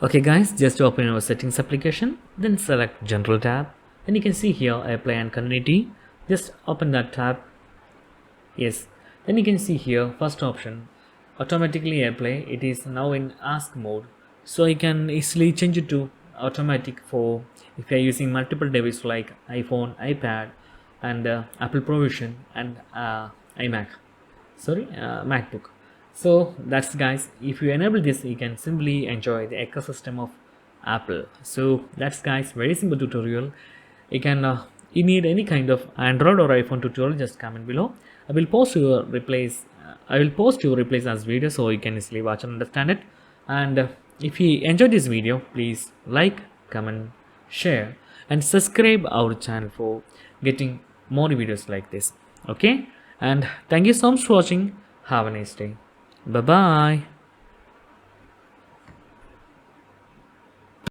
Okay guys, just open your settings application, then select general tab. Then you can see here airplay and community. Just open that tab. Yes, then you can see here first option, automatically airplay. It is now in ask mode, so you can easily change it to automatic for if you are using multiple devices like iPhone, iPad, and Apple provision and iMac. MacBook. So that's guys, if you enable this, you can simply enjoy the ecosystem of Apple. So that's guys, very simple tutorial. You need any kind of Android or iPhone tutorial, just comment below. I will post your replays as video so you can easily watch and understand it. And if you enjoyed this video, please like, comment, share and subscribe our channel for getting more videos like this. Okay, and thank you so much for watching. Have a nice day. Bye bye.